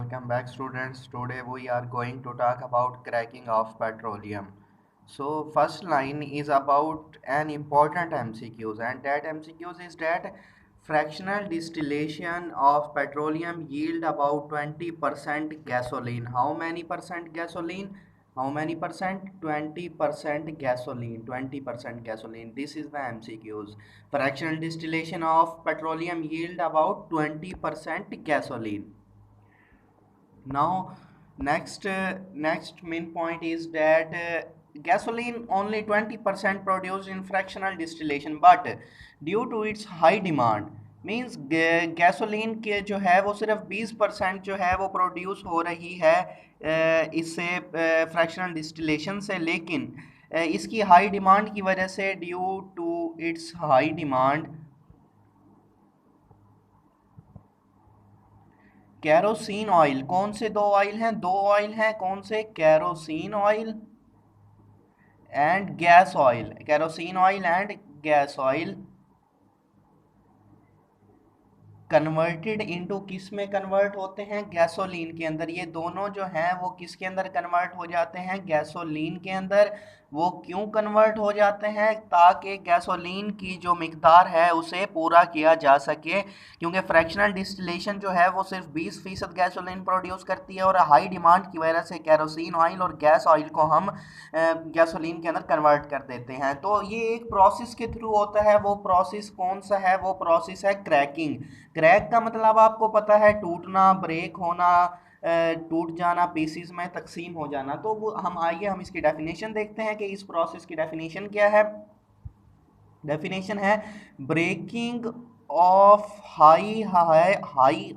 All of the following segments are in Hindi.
Welcome back students. Today we are going to talk about cracking of petroleum. So first line is about an important MCQs, and that MCQs is that fractional distillation of petroleum yield about 20% gasoline. How many percent gasoline? How many percent? 20% gasoline. 20% gasoline. This is the MCQs. Fractional distillation of petroleum yield about 20% gasoline. Now next main point is that gasoline only 20% produced in fractional distillation, but due to its high demand means gasoline के जो है वो सिर्फ 20% जो है वो प्रोड्यूस हो रही है इससे फ्रैक्शनल डिस्टिलेशन से, लेकिन इसकी हाई डिमांड की वजह से due to its high demand kerosene oil, कौन से दो ऑयल हैं? दो ऑयल हैं, कौन से? Kerosene oil and gas oil. Kerosene oil and gas oil converted into किस में कन्वर्ट होते हैं? गैसोलीन के अंदर। ये दोनों जो हैं वो किसके अंदर कन्वर्ट हो जाते हैं? गैसोलीन के अंदर। वो क्यों कन्वर्ट हो जाते हैं? ताकि गैसोलीन की जो मिकदार है उसे पूरा किया जा सके, क्योंकि फ्रैक्शनल डिस्टिलेशन जो है वो सिर्फ 20% गैसोलीन प्रोड्यूस करती है, और हाई डिमांड की वजह से कैरोसिन ऑयल और गैस ऑयल को हम गैसोलीन के अंदर कन्वर्ट कर देते हैं। तो ये एक प्रोसेस के थ्रू होता है। वो प्रोसेस कौन सा है? वो प्रोसेस है क्रैकिंग। क्रैक का मतलब आपको पता है, टूटना, ब्रेक होना, टूट जाना, पीसीज में तकसीम हो जाना। तो वो हम इसकी डेफिनेशन देखते हैं कि इस प्रोसेस की डेफिनेशन क्या है। डेफिनेशन है ब्रेकिंग ऑफ हाई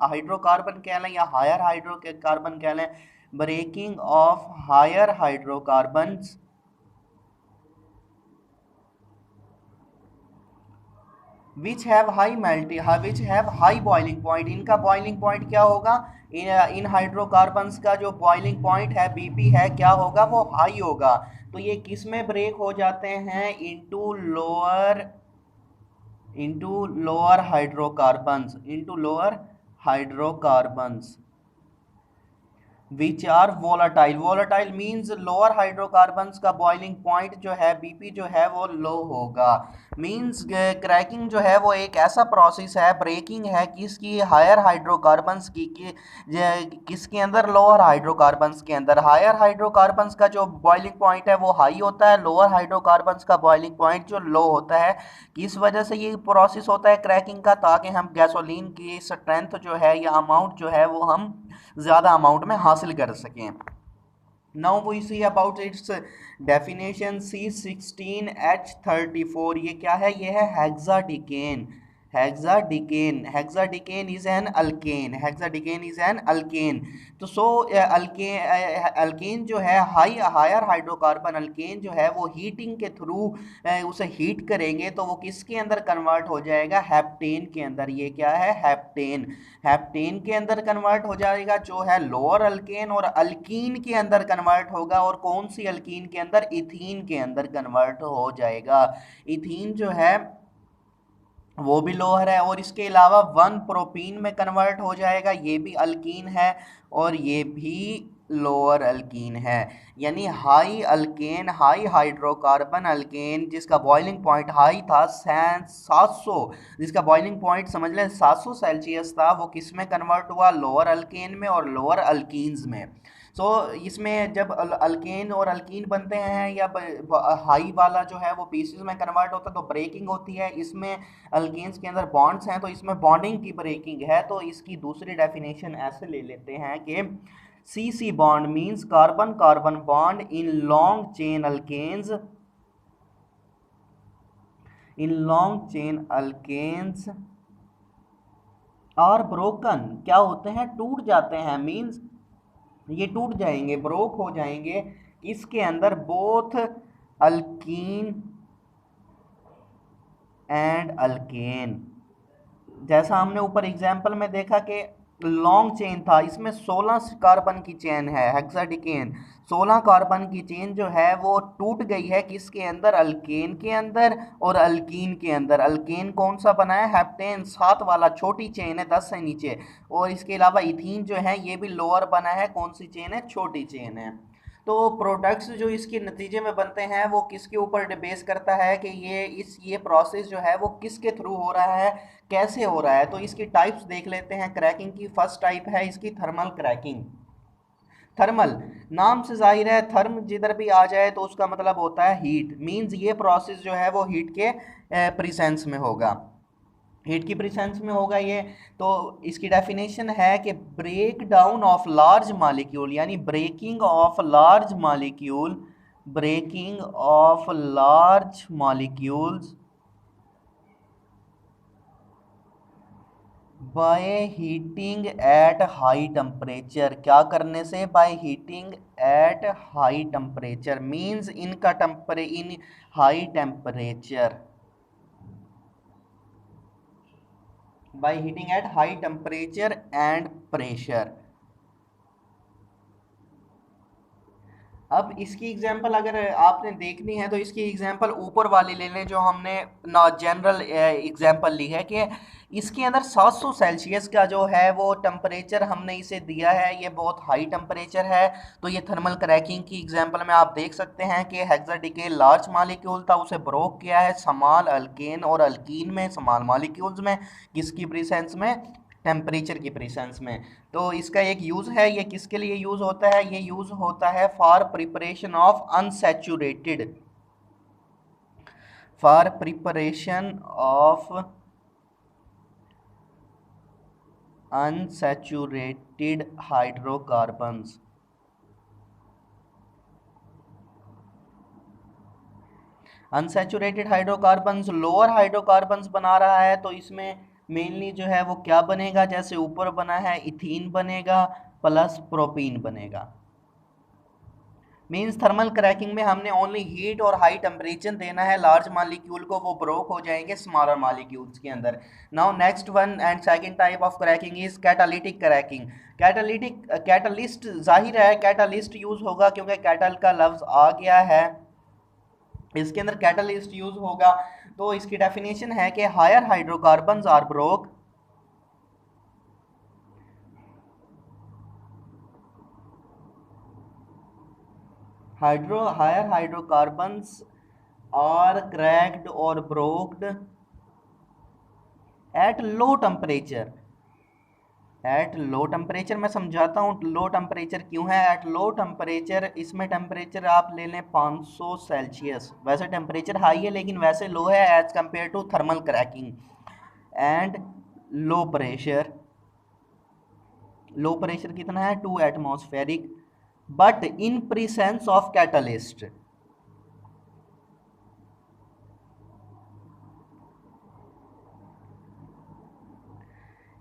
हाइड्रोकार्बन कह लें या हायर हाइड्रोकार्बन कह लें, breaking of higher hydrocarbon which have high boiling point. इनका बॉइलिंग पॉइंट क्या होगा? इन हाइड्रोकार्बन्स का जो बॉइलिंग पॉइंट है, बीपी है, क्या होगा? वो हाई होगा। तो ये किस में ब्रेक हो जाते हैं? Into lower hydrocarbons which are volatile. Volatile means lower hydrocarbons का बॉइलिंग पॉइंट जो है, बीपी जो है वो लो होगा। मीन्स क्रैकिंग जो है वो एक ऐसा प्रोसेस है, ब्रेकिंग है किसकी? हायर हाइड्रोकार्बन्स की, किसके अंदर? लोअर हाइड्रोकार्बन्स के अंदर। हायर हाइड्रोकार्बन्स का जो बॉइलिंग पॉइंट है वो हाई होता है, लोअर हाइड्रोकार्बन्स का बॉइलिंग पॉइंट जो लो होता है। किस वजह से ये प्रोसेस होता है क्रैकिंग का? ताकि हम गैसोलीन की स्ट्रेंथ जो है या अमाउंट जो है वो हम ज़्यादा अमाउंट में हासिल कर सकें। Now we see about its definition. C16H34 ये क्या है? ये है hexadecane. Hexadecane is an alkane. Hexadecane is an alkane. तो अल्केन जो है, हायर हाइड्रोकार्बन अल्केन जो है वो हीटिंग के थ्रू उसे हीट करेंगे तो वो किसके अंदर कन्वर्ट हो जाएगा? हेप्टेन के अंदर। ये क्या है? हेप्टेन। हेप्टेन के अंदर कन्वर्ट हो जाएगा जो है लोअर अल्केन, और अल्कीन के अंदर कन्वर्ट होगा। और कौन सी अल्कीन के अंदर? इथीन के अंदर कन्वर्ट हो जाएगा। इथीन जो है वो भी लोअर है, और इसके अलावा वन प्रोपीन में कन्वर्ट हो जाएगा, ये भी अल्कीन है, और ये भी लोअर अल्कीन है। यानी high alkane, high hydrocarbon alkane जिसका बॉइलिंग पॉइंट हाई था 700, जिसका बॉइलिंग पॉइंट समझ लें 700 सेल्सियस था, वो किस में कन्वर्ट हुआ? लोअर अल्केन में और लोअर अल्कीन्स में। सो इसमें जब अल्केन और अल्कीन बनते हैं या हाई वाला जो है वो पीसेस में कन्वर्ट होता है तो ब्रेकिंग होती है। इसमें अल्केन्स के अंदर बॉन्ड्स हैं तो इसमें बॉन्डिंग की ब्रेकिंग है। तो इसकी दूसरी डेफिनेशन ऐसे ले लेते हैं कि C bond means carbon carbon bond in long chain alkanes, और ब्रोकन क्या होते हैं? टूट जाते हैं। मीन्स ये टूट जाएंगे, ब्रोक हो जाएंगे। इसके अंदर बोथ अल्कीन एंड अल्केन। जैसा हमने ऊपर एग्जाम्पल में देखा कि लॉन्ग चेन था, इसमें 16 कार्बन की चेन है, हेक्साडिकेन। 16 कार्बन की चेन जो है वो टूट गई है किसके अंदर, अल्केन के अंदर और अल्कीन के अंदर। अल्केन कौन सा बना है, हेप्टेन, 7 वाला, छोटी चेन है 10 से नीचे। और इसके अलावा इथीन जो है ये भी लोअर बना है, कौन सी चेन है, छोटी चेन है। तो प्रोडक्ट्स जो इसके नतीजे में बनते हैं वो किसके ऊपर बेस करता है कि ये प्रोसेस जो है वो किसके थ्रू हो रहा है, कैसे हो रहा है। तो इसकी टाइप्स देख लेते हैं क्रैकिंग की। फर्स्ट टाइप है इसकी थर्मल क्रैकिंग। थर्मल, नाम से जाहिर है थर्म जिधर भी आ जाए तो उसका मतलब होता है हीट, मींस ये प्रोसेस जो है वो हीट के प्रेजेंस में होगा, हीट की प्रेजेंस में होगा ये। तो इसकी डेफिनेशन है कि break down of large molecule, यानी breaking of large molecule, breaking of large molecules by heating at high temperature. क्या करने से, by heating at high temperature, means इनका इन high temperature, by heating at high temperature and pressure. अब इसकी एग्जांपल अगर आपने देखनी है तो इसकी एग्जांपल ऊपर वाली ले लें जो हमने ना जनरल एग्जांपल ली है कि इसके अंदर 700 सेल्सियस का जो है वो टेम्परेचर हमने इसे दिया है, ये बहुत हाई टेम्परेचर है। तो ये थर्मल क्रैकिंग की एग्जांपल में आप देख सकते हैं कि हेक्साडेकेन लार्ज मॉलिक्यूल था, उसे ब्रोक किया है स्मॉल अल्केन और अल्कीन में, स्मॉल मॉलिक्यूल्स में, किसकी प्रेजेंस में, टेम्परेचर की प्रेजेंस में। तो इसका एक यूज़ है, ये किसके लिए यूज़ होता है, ये यूज़ होता है for preparation of unsaturated, for preparation of unsaturated hydrocarbons. Unsaturated hydrocarbons lower hydrocarbons बना रहा है, तो इसमें मेनली जो है वो क्या बनेगा, जैसे ऊपर बना है इथीन बनेगा प्लस प्रोपीन बनेगा। मीन्स थर्मल क्रैकिंग में हमने ओनली हीट और हाई टेम्परेचर देना है लार्ज मॉलिक्यूल को, वो ब्रोक हो जाएंगे स्मॉलर मॉलिक्यूल्स के अंदर। Now next one and second type of cracking is catalytic cracking. Catalytic, catalyst, जाहिर है कैटालिस्ट यूज होगा क्योंकि कैटल का लफ्ज आ गया है, इसके अंदर कैटलिस्ट यूज होगा। तो इसकी डेफिनेशन है कि higher hydrocarbons are broke, higher hydrocarbons are cracked और broked at low temperature. At low temperature मैं समझाता हूँ लो टेम्परेचर क्यों है। एट लो टेम्परेचर, इसमें टेम्परेचर आप ले लें 500 सेल्सियस, वैसे टेम्परेचर हाई है लेकिन वैसे लो है as compare to thermal cracking. And low pressure, low pressure कितना है, 2 atmospheric, but in presence of catalyst.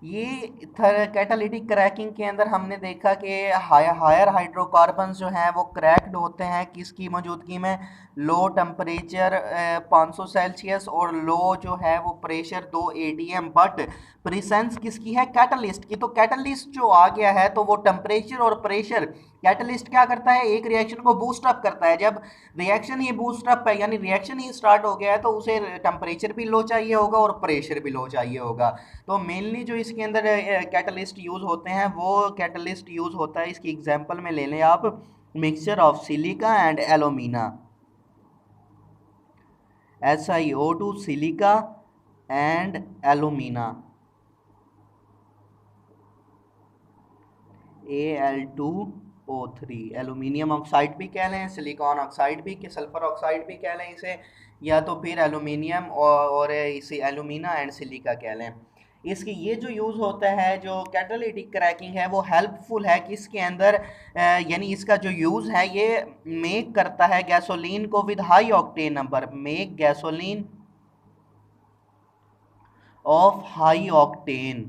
ये कैटालिटिक क्रैकिंग के अंदर हमने देखा कि हायर हाइड्रोकार्बन्स जो हैं वो क्रैक्ड होते हैं किसकी मौजूदगी में, लो टेम्परेचर 500 सेल्सियस और लो जो है वो प्रेशर 2 atm, बट प्रेजेंस किसकी है, कैटलिस्ट की। तो कैटलिस्ट जो आ गया है तो वो टेम्परेचर और प्रेशर, कैटलिस्ट क्या करता है, एक रिएक्शन को बूस्ट अप करता है। जब रिएक्शन ही बूस्ट अप है यानी रिएक्शन ही स्टार्ट हो गया है तो उसे टेम्परेचर भी लो चाहिए होगा और प्रेशर भी लो चाहिए होगा। तो मेनली जो इसके अंदर कैटलिस्ट यूज़ होते हैं वो कैटलिस्ट यूज़ होता है, इसकी एग्जांपल में ले लें आप, mixture of silica and alumina, SiO2 silica and alumina, Al2O3, aluminium oxide भी कह लें, सिलिकॉन ऑक्साइड भी, सल्फर ऑक्साइड भी कह लें इसे, या तो फिर एल्यूमिनियम और इसे एल्यूमिना एंड सिलिका कह लें। इसकी ये जो यूज़ होता है जो कैटालिटिक क्रैकिंग है वो हेल्पफुल है किसके अंदर, यानी इसका जो यूज़ है ये मेक करता है गैसोलीन को with high octane number, make gasoline of high octane,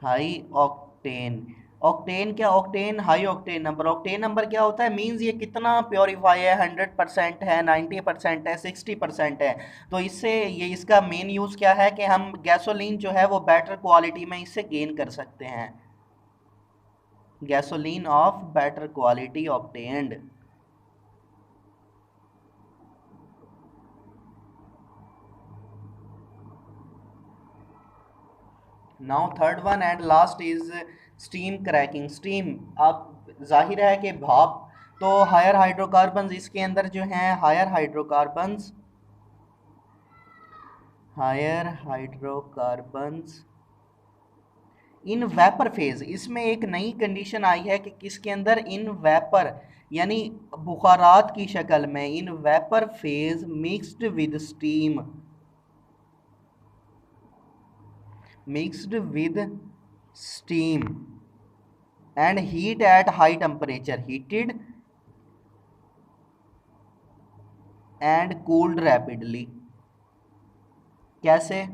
high octane octane क्या, octane high octane number. Octane number क्या होता है, मींस ये कितना प्योरीफाई है, 100% है, 90% है, 60% है। तो इससे ये इसका मेन यूज़ क्या है कि हम गैसोलीन जो है वो बेटर क्वालिटी में इससे गेन कर सकते हैं। Gasoline of better quality obtained. Now third one and last is steam cracking. Steam, आप जाहिर है कि भाप, तो हायर हाइड्रोकार्बन्स इसके अंदर जो हैं, higher hydrocarbons, higher hydrocarbons in vapour phase, इसमें एक नई कंडीशन आई है कि किसके अंदर, इन वेपर यानी बुखारात की शक्ल में, इन vapour phase mixed with steam, mixed with steam and heat at high temperature, heated and cooled rapidly. कैसे,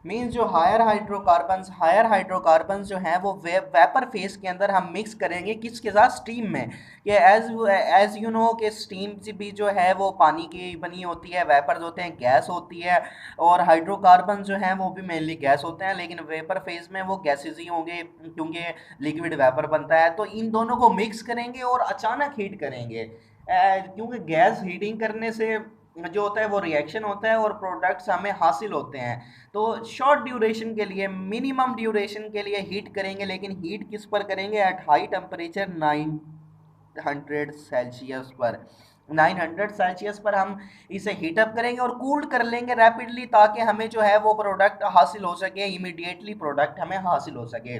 मीन्स जो हायर हाइड्रोकार्बन्स जो हैं वो वेपर फेज के अंदर हम मिक्स करेंगे किसके साथ, स्टीम में। कि एज यू नो कि स्टीम भी जो है वो पानी की बनी होती है, वेपर्स होते हैं, गैस होती है, और हाइड्रोकार्बन जो हैं वो भी मेनली गैस होते हैं, लेकिन वेपर फेज में वो गैसेज ही होंगे क्योंकि लिक्विड वेपर बनता है। तो इन दोनों को मिक्स करेंगे और अचानक हीट करेंगे, क्योंकि गैस हीटिंग करने से जो होता है वो रिएक्शन होता है और प्रोडक्ट्स हमें हासिल होते हैं। तो शॉर्ट ड्यूरेशन के लिए, मिनिमम ड्यूरेशन के लिए हीट करेंगे, लेकिन हीट किस पर करेंगे, एट हाई टेम्परेचर 900 सेल्सियस पर। 900 सेल्सियस पर हम इसे हीटअप करेंगे और कूल्ड कर लेंगे रैपिडली, ताकि हमें जो है वो प्रोडक्ट हासिल हो सके, इमीडिएटली प्रोडक्ट हमें हासिल हो सके।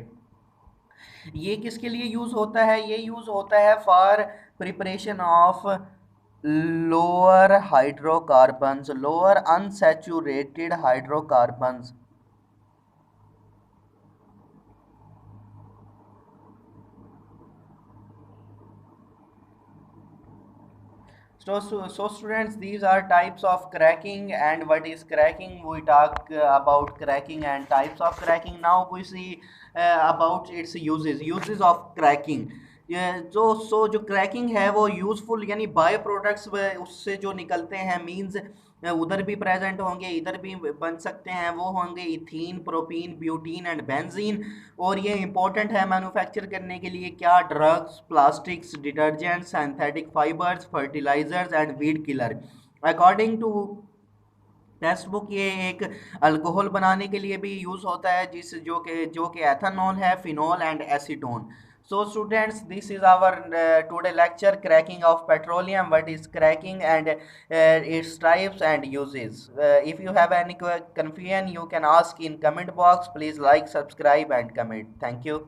ये किसके लिए यूज़ होता है, ये यूज़ होता है for preparation of lower hydrocarbons, lower unsaturated hydrocarbons. So students, these are types of cracking, and what is cracking? We talk about cracking and types of cracking. Now we see about its uses. Uses of cracking. ये जो क्रैकिंग है वो यूज़फुल यानी बाय प्रोडक्ट्स उससे जो निकलते हैं, मींस उधर भी प्रेजेंट होंगे, इधर भी बन सकते हैं, वो होंगे ethene, propene, butene and benzene. और ये इंपॉर्टेंट है मैन्युफैक्चर करने के लिए, क्या, drugs, plastics, detergent, synthetic fibres, fertilizers and weed killer. According to textbook ये एक अल्कोहल बनाने के लिए भी यूज़ होता है, जो कि एथेनॉल है, phenol and acetone. So students, this is our today lecture, cracking of petroleum, what is cracking, and its types and uses. If you have any confusion, you can ask in comment box. Please like, subscribe and comment. Thank you.